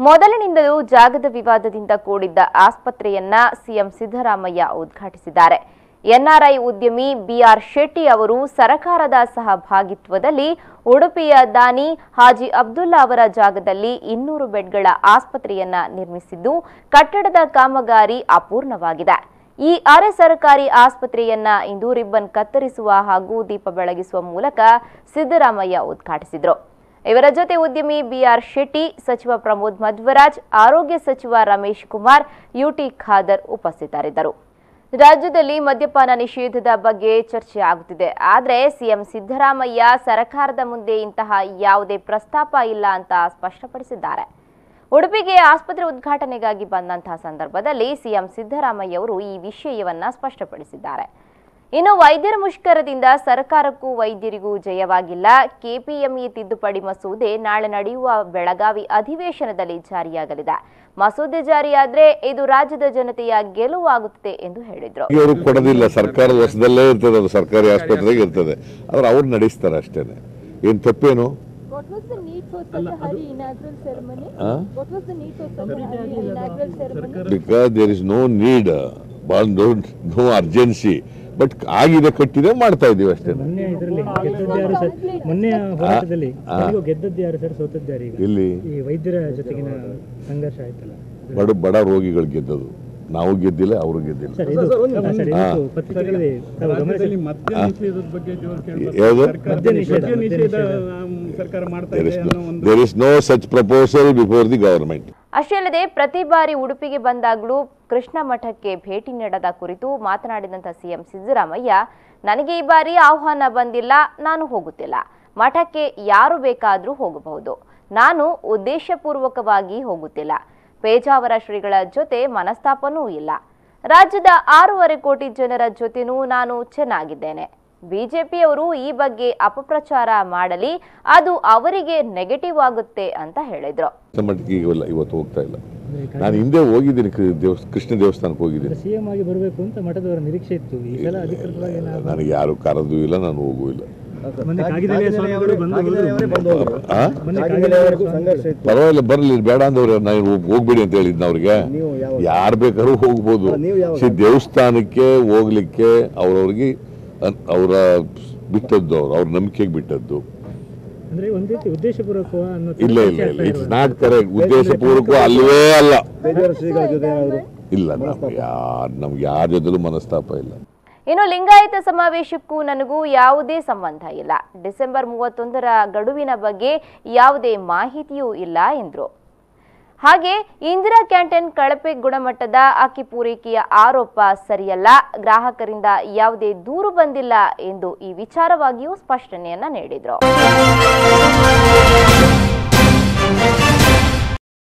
ಮೊದಲಿನಿಂದಲೂ ಜಾಗದ ವಿವಾದದಿಂದ ಕೂಡಿದ್ದ ಆಸ್ಪತ್ರೆಯನ್ನ ಸಿಎಂ ಸಿದ್ದರಾಮಯ್ಯ ಉದ್ಘಾಟಿಸಿದ್ದಾರೆ. ಎನ್ಆರ್ಐ ಉದ್ಯಮಿ ಬಿಆರ್ ಶೆಟ್ಟಿ ಅವರು ಸರ್ಕಾರದ ಸಹಭಾಗಿತ್ವದಲ್ಲಿ ಉಡುಪಿಯ ದಾನಿ ಹಾಜಿ ಅಬ್ದುಲ್ಲಾ ಅವರ ಜಾಗದಲ್ಲಿ 200 ಬೆಡ್ಗಳ ಆಸ್ಪತ್ರೆಯನ್ನ ನಿರ್ಮಿಸಿದ್ದು, ಕಟ್ಟಡದ ಕಾಮಗಾರಿ ಅಪೂರ್ಣವಾಗಿದೆ. ಈ ಅರೆ ಸರ್ಕಾರಿ ಆಸ್ಪತ್ರೆಯನ್ನ ಇಂದು ರಿಬ್ಬನ್ ಕತ್ತರಿಸುವ ಹಾಗೂ ದೀಪ ಬೆಳಗಿಸುವ ಮೂಲಕ ಸಿದ್ದರಾಮಯ್ಯ ಉದ್ಘಾಟಿಸಿದರು. ಇವರ ಜೊತೆ ಉದ್ಯಮಿ ಬಿಆರ್ ಶೆಟ್ಟಿ, ಸಚಿವ ಪ್ರಮೋದ್ ಮಧ್ವರಾಜ್, ಆರೋಗ್ಯ ಸಚಿವ ರಮೇಶ್ ಕುಮಾರ್, ಯುಟಿ ಖಾದರ್ ಉಪಸ್ಥಿತರಿದ್ದರು. ರಾಜ್ಯದಲ್ಲಿ ಮದ್ಯಪಾನ ನಿಷೇಧದ ಬಗ್ಗೆ ಚರ್ಚೆ ಆಗುತ್ತಿದೆ. ಆದರೆ ಸಿಎಂ ಸಿದ್ದರಾಮಯ್ಯ ಸರ್ಕಾರದ ಮುಂದೆ ಇಂತಹ ಯಾವುದೇ ಪ್ರಸ್ತಾಪ ಇಲ್ಲ ಅಂತ ಸ್ಪಷ್ಟಪಡಿಸಿದ್ದಾರೆ. ಉಡುಪಿಗೆ ಆಸ್ಪತ್ರೆ ಉದ್ಘಾಟನೆಗಾಗಿ ಬಂದಂತಹ ಸಂದರ್ಭದಲ್ಲಿ ಸಿಎಂ ಸಿದ್ದರಾಮಯ್ಯ ಅವರು ಈ ವಿಷಯವನ್ನ ಸ್ಪಷ್ಟಪಡಿಸಿದ್ದಾರೆ. ಇನ್ನು ವೈದ್ಯರ ಮುಷ್ಕರದಿಂದ ಸರ್ಕಾರಕ್ಕೂ ವೈದ್ಯರಿಗೂ ಜಯವಾಗಿಲ್ಲ. ಕೆಪಿಎಂಇ ತಿದ್ದುಪಡಿ ಮಸೂದೆ ನಾಳೆ ನಡೆಯುವ ಬೆಳಗಾವಿ ಅಧಿವೇಶನದಲ್ಲಿ ಜಾರಿಯಾಗಲಿದೆ. ಮಸೂದೆ ಜಾರಿಯಾದ್ರೆ ಇದು ರಾಜ್ಯದ ಜನತೆಯ ಗೆಲುವಾಗುತ್ತದೆ ಎಂದು ಹೇಳಿದ್ರು. ಇವರು ಕೊಡೋದಿಲ್ಲ, ಸರ್ಕಾರದ ವಶದಲ್ಲೇ ಇರ್ತದೆ, ಅದು ಸರ್ಕಾರಿ ಆಸ್ಪತ್ರೆಗೆ ಇರ್ತದೆ, ಆದ್ರೆ ಅವ್ರು ನಡೆಸ್ತಾರೆ ಅಷ್ಟೇನೆ. ಏನ್ ತಪ್ಪೇನು? What was the need for such a hurry inaugural ceremony? What was the need for such a hurry inaugural ceremony? Because there is no need, no urgency. But ಆಗಿದೆ, ಕಟ್ಟಿದೆ, ಮಾಡ್ತಾ ಇದೀವಿ ಅಷ್ಟೇ. ಮೊನ್ನೆ ಇದರಲ್ಲಿ ಗೆದ್ದದ್ಯಾರು ಸರ್, ಮೊನ್ನೆ ಹೋರಾಟದಲ್ಲಿ ಗೆದ್ದದ್ಯಾರು ಸರ್, ಸೋತದ್ಯಾರು ಈಗ ಇಲ್ಲಿ ಈ ವೈದ್ಯರ ಜೊತೆಗಿನ ಸಂಘರ್ಷ ಆಯ್ತಲ್ಲ, ಬಡ ರೋಗಿಗಳು ಗೆದ್ದದು, ನಾವು ಗೆದ್ದಿಲ್ಲ, ಅವರು ಗೆದ್ದಿಲ್ಲ. There is no such proposal before the government. ಅಷ್ಟೇ ಅಲ್ಲದೆ ಪ್ರತಿ ಬಾರಿ ಉಡುಪಿಗೆ ಬಂದಾಗಲೂ ಕೃಷ್ಣ ಮಠಕ್ಕೆ ಭೇಟಿ ನೀಡದ ಕುರಿತು ಮಾತನಾಡಿದಂತ ಸಿಎಂ ಸಿದ್ದರಾಮಯ್ಯ, ನನಗೆ ಈ ಬಾರಿ ಆಹ್ವಾನ ಬಂದಿಲ್ಲ, ನಾನು ಹೋಗುತ್ತಿಲ್ಲ. ಮಠಕ್ಕೆ ಯಾರು ಬೇಕಾದರೂ ಹೋಗಬಹುದು, ನಾನು ಉದ್ದೇಶಪೂರ್ವಕವಾಗಿ ಹೋಗುತ್ತಿಲ್ಲ. ಪೇಜಾವರ ಶ್ರೀಗಳ ಜೊತೆ ಮನಸ್ತಾಪನೂ ಇಲ್ಲ. ರಾಜ್ಯದ 6.5 ಕೋಟಿ ಜನರ ಜೊತೆನೂ ನಾನು ಚೆನ್ನಾಗಿದ್ದೇನೆ. ಬಿಜೆಪಿಯವರು ಈ ಬಗ್ಗೆ ಅಪಪ್ರಚಾರ ಮಾಡಲಿ, ಅದು ಅವರಿಗೆ ನೆಗೆಟಿವ್ ಆಗುತ್ತೆ ಅಂತ ಹೇಳಿದ್ರು. ಇವತ್ತು ಹೋಗ್ತಾ ಇಲ್ಲ, ನಾನು ಹಿಂದೆ ಹೋಗಿದ್ದೀನಿ, ಕೃಷ್ಣ ದೇವಸ್ಥಾನಕ್ಕೆ ಹೋಗಿದ್ದೀನಿ. ಸಿಎಂ ಆಗಿ ಬರಬೇಕು ಅಂತ ಮಠದವರ ನಿರೀಕ್ಷೆ ಇತ್ತು. ಈ ಸಲ ಅಧಿಕೃತವಾಗಿ ನನಗೆ ಯಾರು ಕರೆದೂ ಇಲ್ಲ, ನಾನು ಹೋಗೂ ಇಲ್ಲ. ಪರವಾಗಿಲ್ಲ, ಬರ್ಲಿ, ಬೇಡ ಅಂದವ್ರೆ, ನಾನು ಹೋಗ್ಬೇಡಿ ಅಂತ ಹೇಳಿದ್ನ ಅವ್ರಿಗೆ. ಯಾರು ಬೇಕಾದ್ರೂ ಹೋಗ್ಬೋದು. ದೇವಸ್ಥಾನಕ್ಕೆ ಹೋಗ್ಲಿಕ್ಕೆ ಅವ್ರವ್ರಿಗೆ ಅವರ ಬಿಟ್ಟದ್ದು, ಅವ್ರ ನಂಬಿಕೆಗೆ ಬಿಟ್ಟದ್ದು. ಇಲ್ಲ ಇಲ್ಲ ಇಲ್ಲ, ಇಟ್ಸ್ ನಾಟ್ ಕರೆಕ್ಟ್. ಉದ್ದೇಶಪೂರ್ವಕ ಅಲ್ವೇ ಅಲ್ಲ. ಇಲ್ಲ, ನಮ್ಗೆ ಯಾರ ಜೊತೆಲೂ ಮನಸ್ತಾಪ ಇಲ್ಲ. ಇನ್ನು ಲಿಂಗಾಯತ ಸಮಾವೇಶಕ್ಕೂ ನನಗೂ ಯಾವುದೇ ಸಂಬಂಧ ಇಲ್ಲ. ಡಿಸೆಂಬರ್ 31ರ ಗಡುವಿನ ಬಗ್ಗೆ ಯಾವುದೇ ಮಾಹಿತಿಯೂ ಇಲ್ಲ ಎಂದರು. ಹಾಗೆ ಇಂದಿರಾ ಕ್ಯಾಂಟೀನ್ ಕಳಪೆ ಗುಣಮಟ್ಟದ ಅಕ್ಕಿ ಪೂರೈಕೆಯ ಆರೋಪ ಸರಿಯಲ್ಲ, ಗ್ರಾಹಕರಿಂದ ಯಾವುದೇ ದೂರು ಬಂದಿಲ್ಲ ಎಂದು ಈ ವಿಚಾರವಾಗಿಯೂ ಸ್ಪಷ್ಟನೆಯನ್ನ ನೀಡಿದರು.